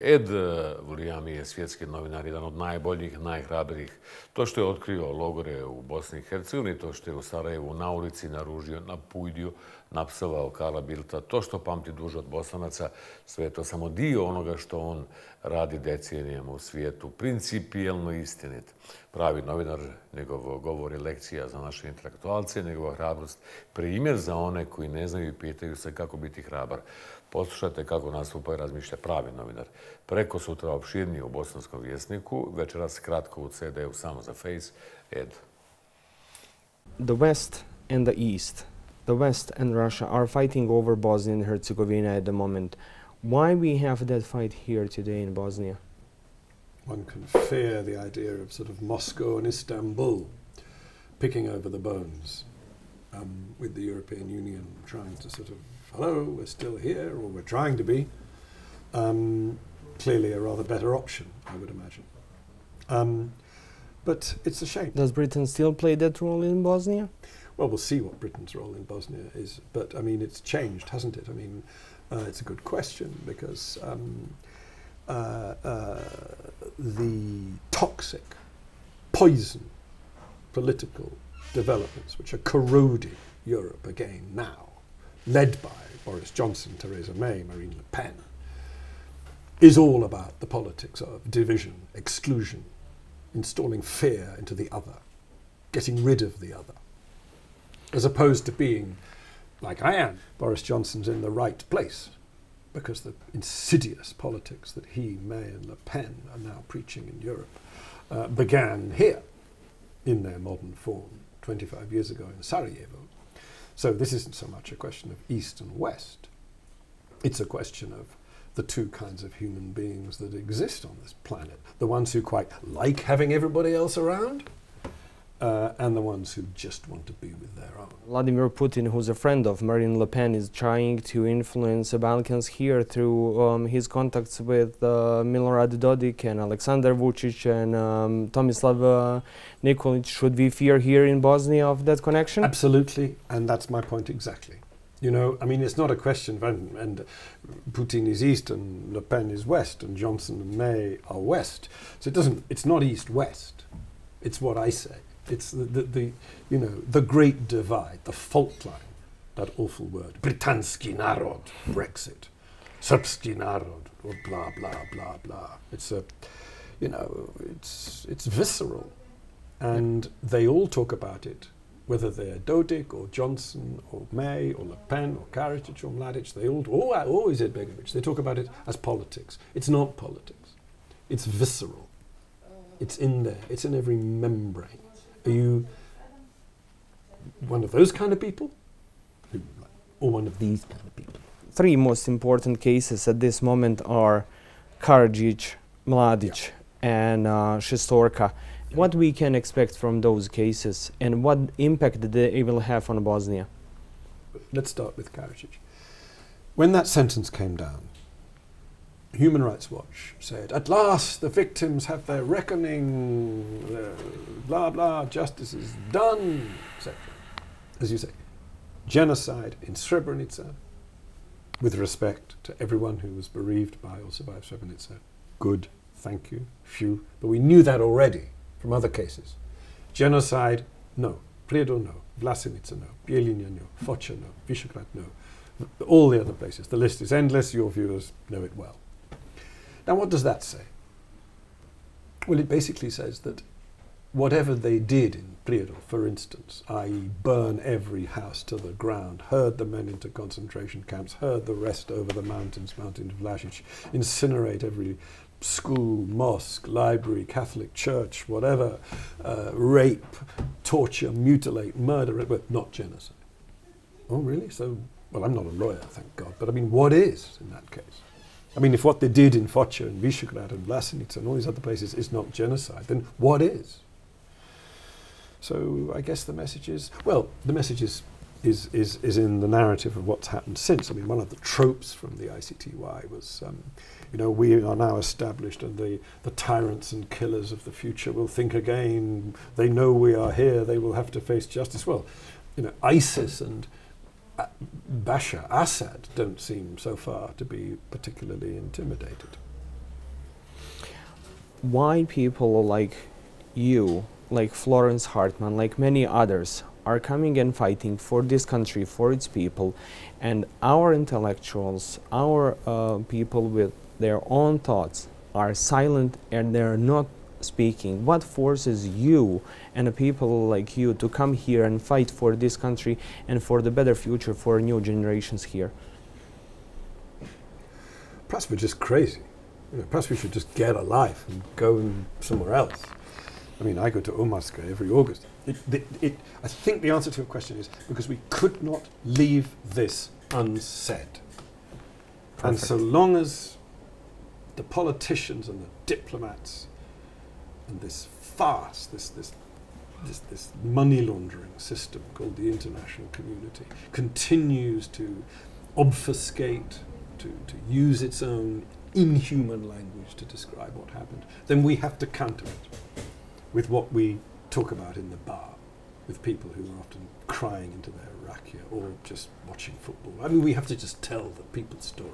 Ed Vulliamy je svjetski novinar, jedan od najboljih, najhrabrijih. To što je otkrio logore u Bosni i Hercegovini, to što je u Sarajevu na ulici naružio, napujdio, napsovao Karla Bildta, to što pamti duže od Bosanaca, sve je to samo dio onoga što on radi decenijama u svijetu. Principijelno istinit. Pravi novinar, njegov govor je lekcija za naše intelektualce, njegova hrabrost primjer za one koji ne znaju i pitaju se kako biti hrabar. Poslušajte kako nastupa i razmišlja pravi novinar. Preko sutra opširnije u Bosanskom vjesniku, večeras kratko u CD-u samo za Face. Ed. The West and the East. The West and Russia are fighting over Bosnia and Herzegovina at the moment. Why we have that fight here today in Bosnia? One can fear the idea of sort of Moscow and Istanbul picking over the bones, with the European Union trying to sort of, hello, we're still here, or we're trying to be. Clearly a rather better option, I would imagine. But it's a shame. Does Britain still play that role in Bosnia? Well, we'll see what Britain's role in Bosnia is. But, I mean, it's changed, hasn't it? I mean, it's a good question because the toxic, poison political developments which are corroding Europe again now, led by Boris Johnson, Theresa May, Marine Le Pen, is all about the politics of division, exclusion, installing fear into the other, getting rid of the other, as opposed to being, like I am, Boris Johnson's in the right place, because the insidious politics that he, May and Le Pen are now preaching in Europe began here in their modern form 25 years ago in Sarajevo. So this isn't so much a question of East and West. It's a question of the two kinds of human beings that exist on this planet. The ones who quite like having everybody else around, and the ones who just want to be with their own. Vladimir Putin, who's a friend of Marine Le Pen, is trying to influence the Balkans here through his contacts with Milorad Dodik and Aleksandar Vučić and Tomislav Nikolic. Should we fear here in Bosnia of that connection? Absolutely, and that's my point exactly. You know, I mean, it's not a question of, and Putin is East and Le Pen is West and Johnson and May are West. So it's not East-West. It's what I say. It's the you know, the great divide, the fault line, that awful word. Britanski narod, Brexit. Srpski narod, or blah, blah, blah, blah. It's a, you know, it's visceral. And they all talk about it, whether they're Dodik or Johnson or May or Le Pen or Karadzic or Mladic, they all, or Izetbegovic, they talk about it as politics. It's not politics. It's visceral. It's in there. It's in every membrane. Are you one of those kind of people? Or one of these kind of people? Three most important cases at this moment are Karadzic, Mladic, and Šestorka. What we can expect from those cases and what impact they will have on Bosnia? Let's start with Karadzic. When that sentence came down, Human Rights Watch said, at last the victims have their reckoning, blah, blah, justice is done, etc. As you say, genocide in Srebrenica, with respect to everyone who was bereaved by or survived Srebrenica. Good, thank you, phew. But we knew that already from other cases. Genocide, no. Priedo, no. Vlasenica, no. Bielinja, no. Foča, no. Visegrad, no. All the other places. The list is endless. Your viewers know it well. Now, what does that say? Well, it basically says that whatever they did in Priedo, for instance, i.e. burn every house to the ground, herd the men into concentration camps, herd the rest over the mountains, Mountain Vlasic, incinerate every school, mosque, library, Catholic church, whatever, rape, torture, mutilate, murder, but not genocide. Oh, really? So, well, I'm not a lawyer, thank God, but I mean, what is in that case? I mean, if what they did in Foča and Visegrad and Vlasenica and all these other places is not genocide, then what is? So I guess the message is, well, the message is in the narrative of what's happened since. I mean, one of the tropes from the ICTY was, you know, we are now established and the tyrants and killers of the future will think again. They know we are here. They will have to face justice. Well, you know, ISIS and Bashar Assad don't seem so far to be particularly intimidated. why people like you, like Florence Hartman, like many others, are coming and fighting for this country, for its people, and our intellectuals, our people with their own thoughts are silent and they're not speaking. What forces you and people like you to come here and fight for this country and for the better future for new generations here? Perhaps we're just crazy. You know, perhaps we should just get a life and go somewhere else. I mean, I go to Omarska every August. I think the answer to your question is because we could not leave this unsaid. Perfect. And so long as the politicians and the diplomats and this farce, this money laundering system called the international community continues to obfuscate, to use its own inhuman language to describe what happened, then we have to counter it with what we talk about in the bar, with people who are often crying into their rakia or just watching football. I mean, we have to just tell the people's story.